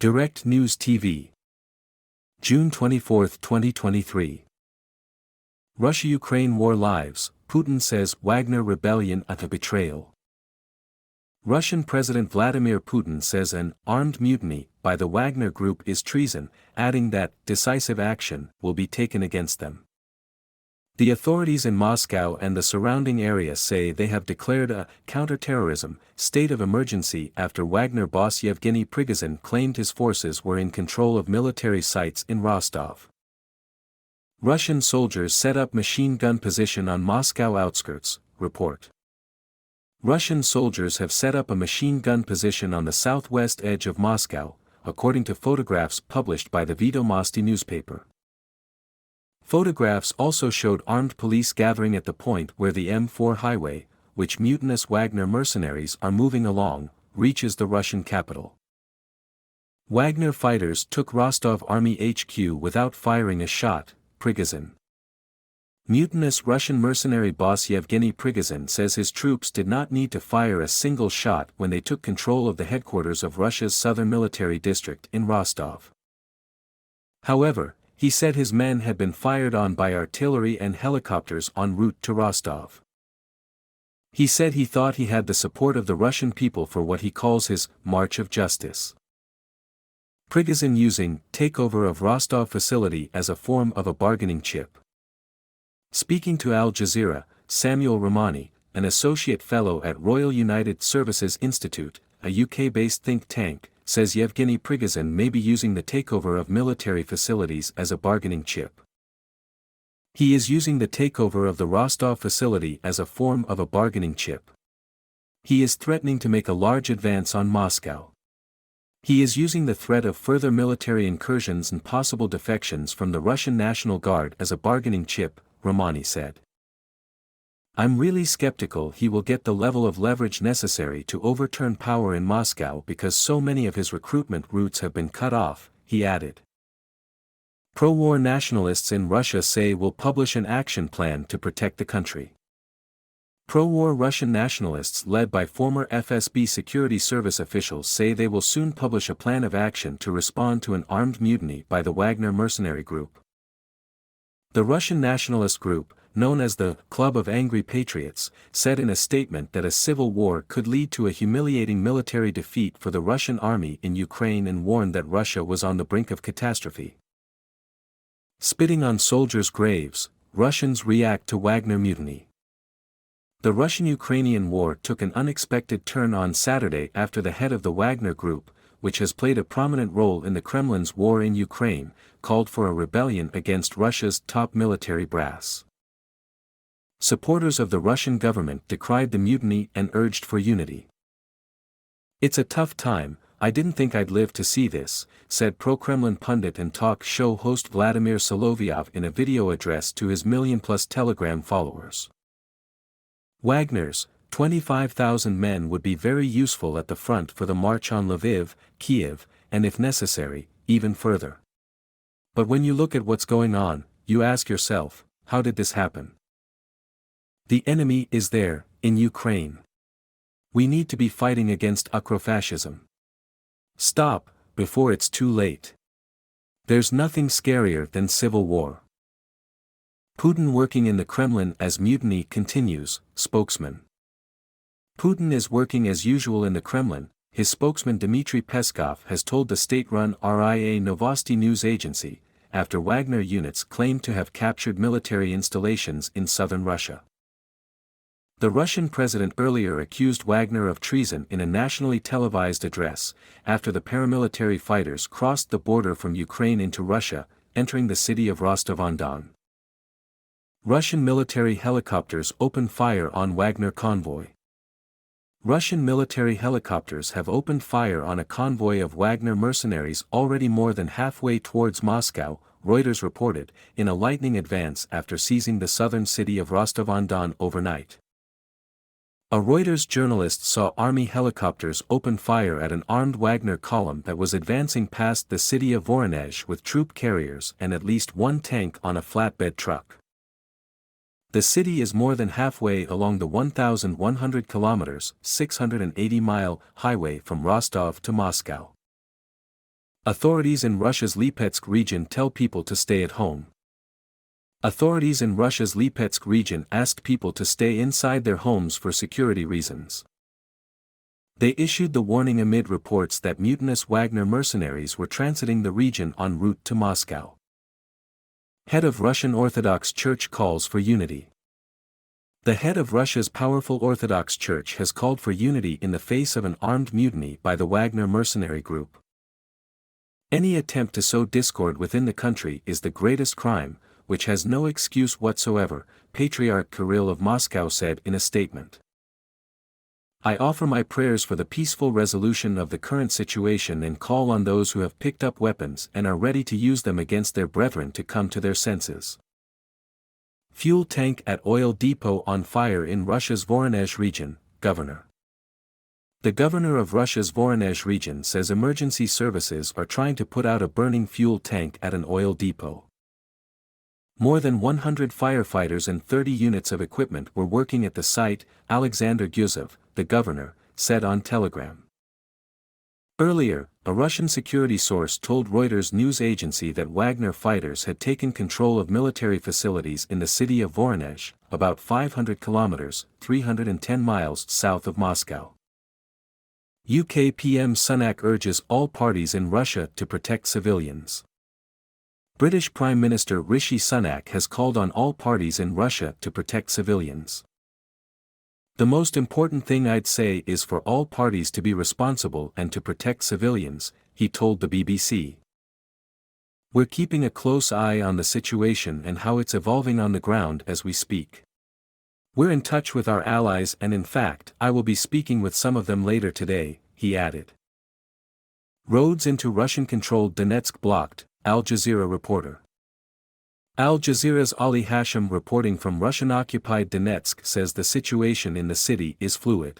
Direct News TV. June 24, 2023. Russia-Ukraine war lives, Putin says Wagner rebellion a betrayal. Russian President Vladimir Putin says an armed mutiny by the Wagner Group is treason, adding that decisive action will be taken against them. The authorities in Moscow and the surrounding area say they have declared a counter-terrorism state of emergency after Wagner boss Yevgeny Prigozhin claimed his forces were in control of military sites in Rostov. Russian soldiers set up machine gun position on Moscow outskirts, report. Russian soldiers have set up a machine gun position on the southwest edge of Moscow, according to photographs published by the Vedomosti newspaper. Photographs also showed armed police gathering at the point where the M4 highway, which mutinous Wagner mercenaries are moving along, reaches the Russian capital. Wagner fighters took Rostov Army HQ without firing a shot, Prigozhin. Mutinous Russian mercenary boss Yevgeny Prigozhin says his troops did not need to fire a single shot when they took control of the headquarters of Russia's southern military district in Rostov. However, he said his men had been fired on by artillery and helicopters en route to Rostov. He said he thought he had the support of the Russian people for what he calls his March of Justice. Prigozhin using takeover of Rostov facility as a form of a bargaining chip. Speaking to Al Jazeera, Samuel Ramani, an associate fellow at Royal United Services Institute, a UK-based think tank, says Yevgeny Prigozhin may be using the takeover of military facilities as a bargaining chip. He is using the takeover of the Rostov facility as a form of a bargaining chip. He is threatening to make a large advance on Moscow. He is using the threat of further military incursions and possible defections from the Russian National Guard as a bargaining chip, Ramani said. I'm really skeptical he will get the level of leverage necessary to overturn power in Moscow because so many of his recruitment routes have been cut off, he added. Pro-war nationalists in Russia say will publish an action plan to protect the country. Pro-war Russian nationalists led by former FSB security service officials say they will soon publish a plan of action to respond to an armed mutiny by the Wagner mercenary group. The Russian nationalist group, known as the Club of Angry Patriots, said in a statement that a civil war could lead to a humiliating military defeat for the Russian army in Ukraine and warned that Russia was on the brink of catastrophe. Spitting on soldiers' graves, Russians react to Wagner mutiny. The Russian-Ukrainian war took an unexpected turn on Saturday after the head of the Wagner Group, which has played a prominent role in the Kremlin's war in Ukraine, called for a rebellion against Russia's top military brass. Supporters of the Russian government decried the mutiny and urged for unity. It's a tough time, I didn't think I'd live to see this, said pro-Kremlin pundit and talk show host Vladimir Solovyov in a video address to his million-plus Telegram followers. Wagner's 25,000 men would be very useful at the front for the march on Lviv, Kiev, and if necessary, even further. But when you look at what's going on, you ask yourself, how did this happen? The enemy is there, in Ukraine. We need to be fighting against Ucrofascism. Stop, before it's too late. There's nothing scarier than civil war. Putin working in the Kremlin as mutiny continues, spokesman. Putin is working as usual in the Kremlin, his spokesman Dmitry Peskov has told the state-run RIA Novosti news agency, after Wagner units claimed to have captured military installations in southern Russia. The Russian president earlier accused Wagner of treason in a nationally televised address, after the paramilitary fighters crossed the border from Ukraine into Russia, entering the city of Rostov-on-Don. Russian military helicopters opened fire on Wagner convoy. Russian military helicopters have opened fire on a convoy of Wagner mercenaries already more than halfway towards Moscow, Reuters reported, in a lightning advance after seizing the southern city of Rostov-on-Don overnight. A Reuters journalist saw army helicopters open fire at an armed Wagner column that was advancing past the city of Voronezh with troop carriers and at least one tank on a flatbed truck. The city is more than halfway along the 1,100 kilometers (680-mile) highway from Rostov to Moscow. Authorities in Russia's Lipetsk region tell people to stay at home. Authorities in Russia's Lipetsk region asked people to stay inside their homes for security reasons. They issued the warning amid reports that mutinous Wagner mercenaries were transiting the region en route to Moscow. Head of Russian Orthodox Church calls for unity. The head of Russia's powerful Orthodox Church has called for unity in the face of an armed mutiny by the Wagner mercenary group. Any attempt to sow discord within the country is the greatest crime, which has no excuse whatsoever, Patriarch Kirill of Moscow said in a statement. I offer my prayers for the peaceful resolution of the current situation and call on those who have picked up weapons and are ready to use them against their brethren to come to their senses. Fuel tank at oil depot on fire in Russia's Voronezh region, Governor. The governor of Russia's Voronezh region says emergency services are trying to put out a burning fuel tank at an oil depot. More than 100 firefighters and 30 units of equipment were working at the site, Alexander Gyuzov, the governor, said on Telegram. Earlier, a Russian security source told Reuters news agency that Wagner fighters had taken control of military facilities in the city of Voronezh, about 500 kilometers, 310 miles south of Moscow. UK PM Sunak urges all parties in Russia to protect civilians. British Prime Minister Rishi Sunak has called on all parties in Russia to protect civilians. The most important thing I'd say is for all parties to be responsible and to protect civilians, he told the BBC. We're keeping a close eye on the situation and how it's evolving on the ground as we speak. We're in touch with our allies and in fact I will be speaking with some of them later today, he added. Roads into Russian-controlled Donetsk blocked, Al Jazeera reporter. Al Jazeera's Ali Hashim reporting from Russian-occupied Donetsk says the situation in the city is fluid.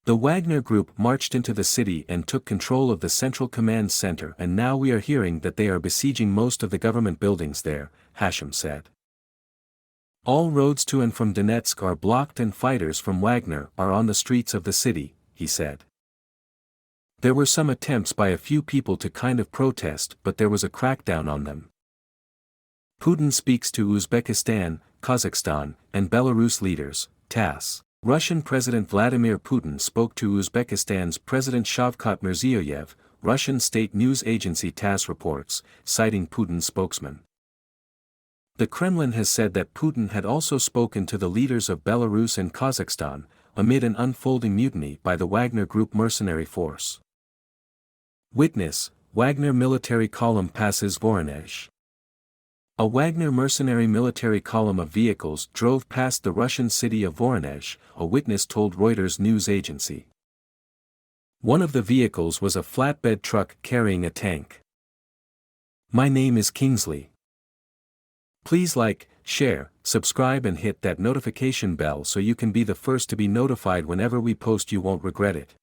The Wagner group marched into the city and took control of the Central Command Center and now we are hearing that they are besieging most of the government buildings there, Hashim said. All roads to and from Donetsk are blocked and fighters from Wagner are on the streets of the city, he said. There were some attempts by a few people to kind of protest but there was a crackdown on them. Putin speaks to Uzbekistan, Kazakhstan, and Belarus leaders, TASS. Russian President Vladimir Putin spoke to Uzbekistan's President Shavkat Mirziyoyev, Russian state news agency TASS reports, citing Putin's spokesman. The Kremlin has said that Putin had also spoken to the leaders of Belarus and Kazakhstan, amid an unfolding mutiny by the Wagner Group mercenary force. Witness, Wagner military column passes Voronezh. A Wagner mercenary military column of vehicles drove past the Russian city of Voronezh, a witness told Reuters news agency. One of the vehicles was a flatbed truck carrying a tank. My name is Kingsley. Please like, share, subscribe and hit that notification bell so you can be the first to be notified whenever we post. You won't regret it.